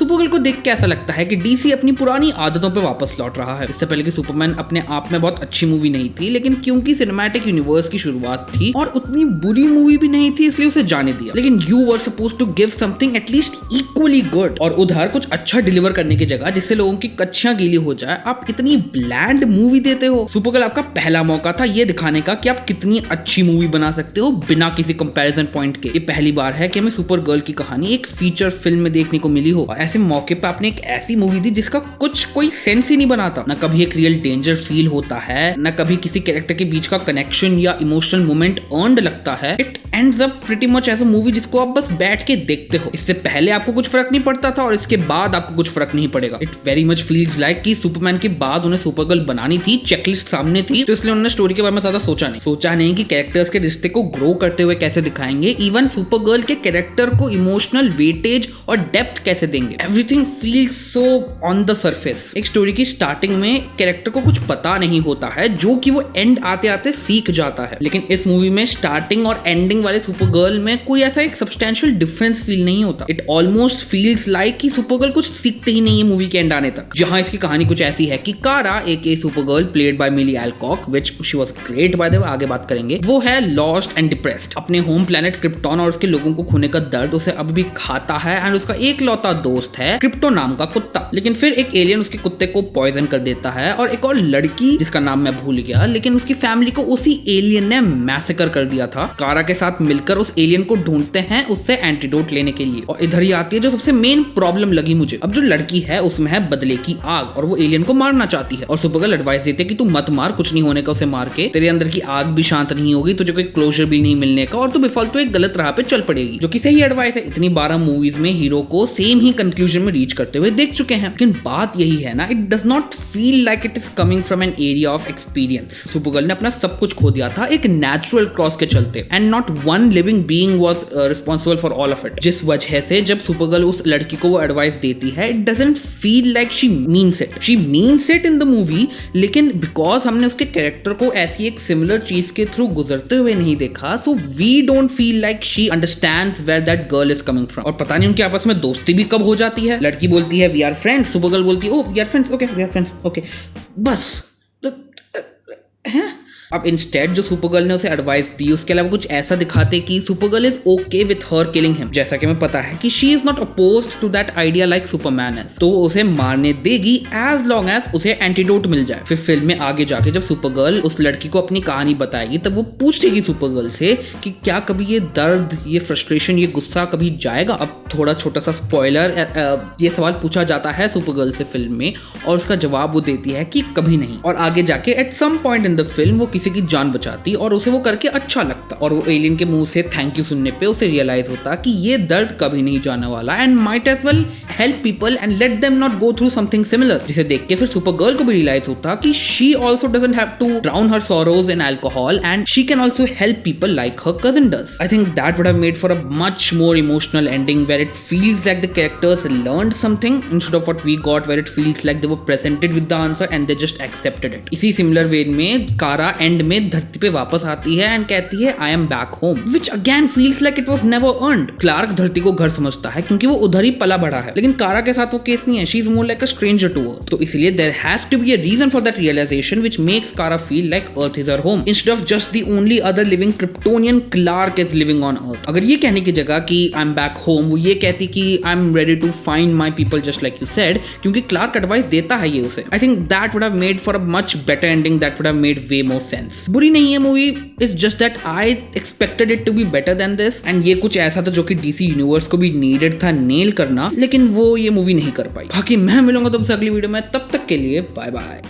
Supergirl को देख के ऐसा लगता है कि डीसी अपनी पुरानी आदतों पे वापस लौट रहा है। इससे पहले कि सुपरमैन अपने आप में बहुत अच्छी मूवी नहीं थी, लेकिन क्योंकि सिनेमैटिक यूनिवर्स की शुरुआत थी और उतनी बुरी मूवी भी नहीं थी, इसलिए उसे जाने दिया। लेकिन you were supposed to give something at least equally good, और उधर कुछ अच्छा डिलीवर करने की जगह जिससे लोगों की कच्चियां गीली हो जाए, आप इतनी ब्लैंड मूवी देते हो। सुपरगर्ल आपका पहला मौका था ये दिखाने का कि आप कितनी अच्छी मूवी बना सकते हो बिना किसी कंपैरिजन पॉइंट के। ये पहली बार है कि हमें सुपरगर्ल की कहानी एक फीचर फिल्म में देखने को मिली हो, और ऐसे मौके पे आपने एक ऐसी मूवी दी जिसका कुछ कोई सेंस ही नहीं बनाता। ना कभी एक रियल डेंजर फील होता है, ना कभी किसी कैरेक्टर के बीच का कनेक्शन या इमोशनल मोमेंट अर्नड लगता है। It ends up pretty much as a movie जिसको आप बस बैठ के देखते हो। इससे पहले आपको कुछ फर्क नहीं पड़ता था और इसके बाद आपको कुछ फर्क नहीं पड़ेगा। It very much feels like कि सुपरमैन के बाद उन्हें सुपरगर्ल बनानी थी, चेकलिस्ट सामने थी, तो इसलिए उन्होंने स्टोरी के बारे में ज्यादा सोचा नहीं कि कैरेक्टर्स के रिश्ते को ग्रो करते हुए कैसे दिखाएंगे, इवन सुपरगर्ल के कैरेक्टर को इमोशनल वेटेज और डेप्थ कैसे देंगे। Everything feels so on the surface. एक स्टोरी की स्टार्टिंग में कैरेक्टर को कुछ पता नहीं होता है, जो कि वो एंड आते आते सीख जाता है। लेकिन इस मूवी में स्टार्टिंग और एंडिंग वाले सुपरगर्ल में कोई ऐसा एक सब्सटेंशियल डिफरेंस फील नहीं होता। इट ऑलमोस्ट फील्स लाइक कि सुपरगर्ल कुछ सीखते ही नहीं है मूवी के एंड आने तक। जहां इसकी कहानी कुछ ऐसी है कि Kara AKA Supergirl played by Millie Alcock, which she was great by the way, आगे बात करेंगे, वो है लॉस्ट एंड डिप्रेस्ड। अपने होम प्लेनेट क्रिप्टॉन और उसके लोगों को खोने का दर्द उसे अब भी खाता है, एंड उसका एकलौता दोस्त है क्रिप्टो नाम का कुत्ता। लेकिन फिर एक एलियन उसके कुत्ते को पॉइजन कर देता है, और एक और लड़की जिसका नाम मैं भूल गया, लेकिन उसकी फैमिली को उसी एलियन ने मैसेकर कर दिया था। कारा के साथ मिलकर उस एलियन को ढूंढते हैं उससे एंटीडोट लेने के लिए। और इधर ही आती है जो सबसे मेन प्रॉब्लम लगी मुझे। अब जो लड़की है उसमें है बदले की आग, और वो एलियन को मारना चाहती है, और सुपरगर्ल एडवाइस देते हैं कि तू मत मार, कुछ नहीं होने का उसे मार के, तेरे अंदर की आग भी शांत नहीं होगी, तुझे कोई क्लोजर भी नहीं मिलने का, और तू बेफालतू एक गलत राह पे चल पड़ेगी। जो कि सही एडवाइस है। इतनी 12 मूवीज में हीरो को सेम ही कंक्लूजन में रीच करते हुए देख चुके हैं। लेकिन बात यही है ना, it does not feel like it is coming from an area of experience. Supergirl ने अपना सब कुछ खो दिया था एक नेचुरल क्रॉस के चलते, and not one living being was responsible for all of it. जिस वजह से जब सुपरगर्ल उस लड़की को वो एडवाइस देती है, it doesn't feel like she means it. She means it in the movie, लेकिन बिकॉज हमने उसके कैरेक्टर को ऐसी एक सिमिलर चीज के थ्रू गुजरते हुए नहीं देखा, so we don't feel like she understands where that girl is coming from. और पता नहीं उनके आपस में दोस्ती भी कब हो जाती है। लड़की बोलती है वी आर फ्रेंड्स, सुपरगर्ल बोलती है oh we are friends, okay we are friends, okay बस। हैं? अब इंस्टेड जो सुपरगर्ल ने उसे एडवाइस दी, उसके अलावा कुछ ऐसा दिखाते कि Supergirl is okay with her killing him, जैसा कि हमें पता है कि she is not opposed to that idea like Superman is, तो उसे मारने देगी एज लॉन्ग एज उसे एंटीडोट मिल जाए। फिर फिल्म में आगे जाके जब सुपरगर्ल उस लड़की को अपनी कहानी बताएगी, तब वो पूछेगी सुपरगर्ल से कि क्या कभी ये दर्द, ये फ्रस्ट्रेशन, ये गुस्सा कभी जाएगा। अब थोड़ा छोटा सा स्पॉइलर, ये सवाल पूछा जाता है सुपरगर्ल से फिल्म में, और उसका जवाब वो देती है कि कभी नहीं। और आगे जाके at some point in the film वो किसी की जान बचाती और उसे वो करके अच्छा लगता, और वो एलियन के मुंह से थैंक यू सुनने पे उसे रियलाइज होता कि ये दर्द कभी नहीं जाने वाला, and might as well help people and let them not go through something similar. जिसे देख के फिर सुपरगर्ल को भी रियलाइज होता कि she also doesn't have to drown her sorrows in alcohol, and she can also help people like her cousin does. I think that would have made for a much more emotional ending where it feels like the characters learned something instead of what we got where it feels like they were presented with the answer and they just accepted it. इसी similar way में Kara and में धरती पे वापस आती है and कहती है I am back home, which again feels like it was never earned. Clark धरती को घर समझता है क्योंकि वो उधर ही पला बड़ा है, लेकिन कारा के साथ वो केस नहीं है। She is more like a stranger to Earth, तो इसलिए there has to be a reason for that realisation which makes Kara feel like Earth is her home instead of just the only other living Kryptonian Clark is living on Earth. अगर ये कहने की जगह कि I am back home, वो ये कहती कि I am ready to find my people just like you said, क्योंकि क्लार्क एडवाइस देता है ये उसे। I think that would have made for a much better ending, that would have made way more sense. बुरी नहीं है movie, it's just that I expected it to be better than this, and ये कुछ ऐसा था जो कि DC universe को भी नीडेड था नेल करना, लेकिन वो ये मूवी नहीं कर पाई। बाकी मैं मिलूंगा तुमसे अगली वीडियो में, तब तक के लिए बाय बाय।